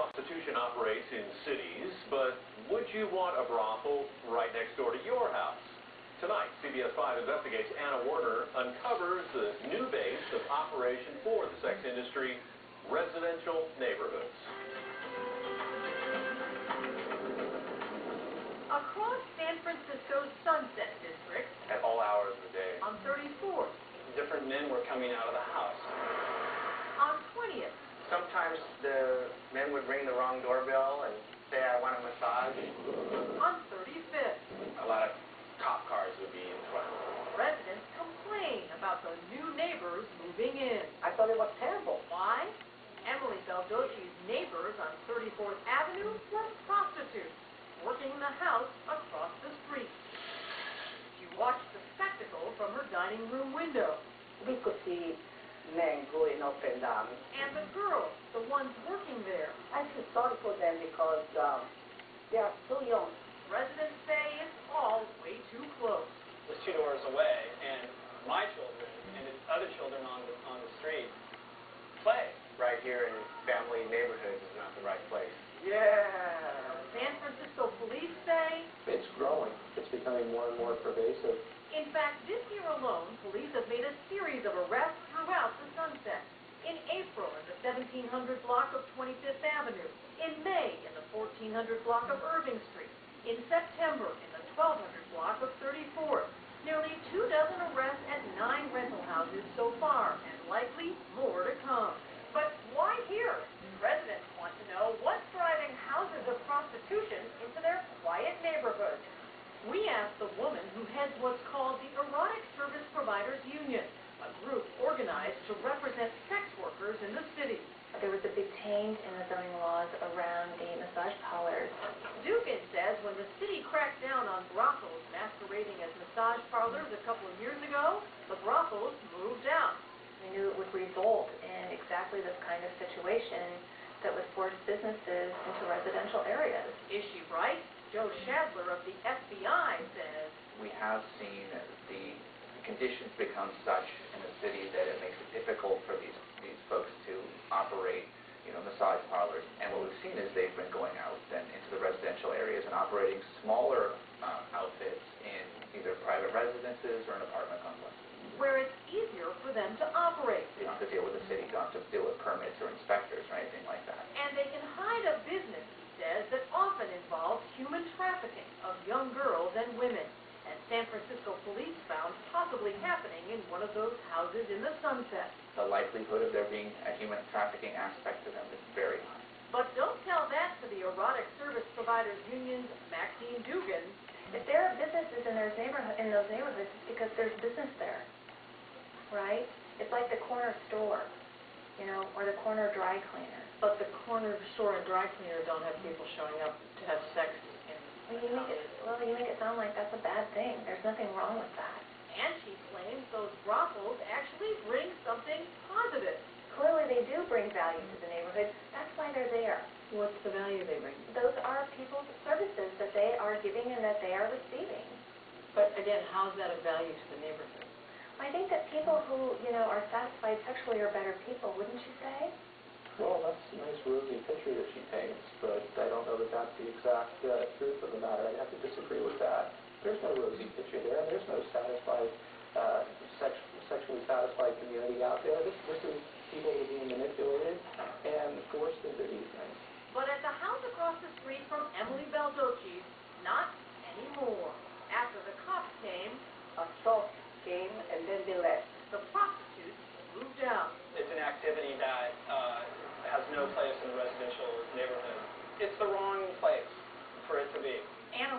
Prostitution operates in cities, but would you want a brothel right next door to your house? Tonight, CBS 5 Investigates Anna Werner uncovers the new base of operation for the sex industry, residential neighborhoods. Across San Francisco's Sunset District, at all hours of the day, on 34th, different men were coming out of the house. on 20th, Sometimes the men would ring the wrong doorbell and say, I want a massage. on 35th, A lot of cop cars would be in front. residents complain about the new neighbors moving in. I thought it was terrible. Why? Emily Baldocci's neighbors on 34th Avenue were prostitutes, working the house across the street. She watched the spectacle from her dining room window. We could see men going up and down. And the girls, the ones working there. I feel sorry for them because they are so young. Residents say it's all way too close. It was 2 doors away, and my children and the other children on the street play. Right here in family neighborhoods is not the right place. Yeah. San Francisco police say, It's growing. It's becoming more and more pervasive. in fact, this year alone, police have made a series of arrests throughout the Sunset. In April, in the 1700 block of 25th Avenue. In May, in the 1400 block of Irving Street. In September, in the 1200 block of 34th. Nearly 24 arrests at 9 rental houses so far, and likely more to come. But why here? Residents want to know what's driving houses of prostitution into their quiet neighborhoods. We asked the woman who heads what's called the Erotic Service Providers Union, a group organized to represent sex workers in the city. There was a big change in the zoning laws around the massage parlors. Dugan says when the city cracked down on brothels masquerading as massage parlors a couple of years ago, the brothels moved out. We knew it would result in exactly this kind of situation that would force businesses into residential areas. Is she right? Joe Shadler of the FBI says, we have seen the conditions become such in the city that it makes it difficult for these folks to operate, massage parlors. And what we've seen is they've been going out then into the residential areas and operating smaller outfits in either private residences or an apartment complex. where it's easier for them to operate. You don't have to deal with the city, you don't have to deal with permits or inspectors or anything like that. And they can hide a business, he says, that often involves human trafficking of young girls and women. And San Francisco police found possibly happening in one of those houses in the Sunset. The likelihood of there being a human trafficking aspect to them is very high. But don't tell that to the Erotic Service Providers Union's Maxine Dugan. If there are businesses in those neighborhoods, it's because there's business there, right? It's like the corner store, or the corner dry cleaner. But the corner store and dry cleaner don't have people showing up to have sex in. You make it sound like that's a bad thing. There's nothing wrong with that. And she claims those brothels actually bring something positive. Clearly they do bring value to the neighborhood. That's why they're there. What's the value they bring? Those are people's services that they are giving and that they are receiving. But again, how's that of value to the neighborhood? I think that people who, are satisfied sexually are better people, wouldn't you say? Well, that's a nice rosy picture that she paints, but I don't know that that's the exact truth of the matter. I'd have to disagree with that. There's no rosy picture there, and there's no satisfied, sexually satisfied community out there. This is people who are being manipulated and forced into these things. But at the house across the street from Emily Baldocci's, not anymore. After the cops came, Assault came and then they left. the prostitutes moved out. It's an activity that has no place in a residential neighborhood. It's the wrong place for it to be. Anna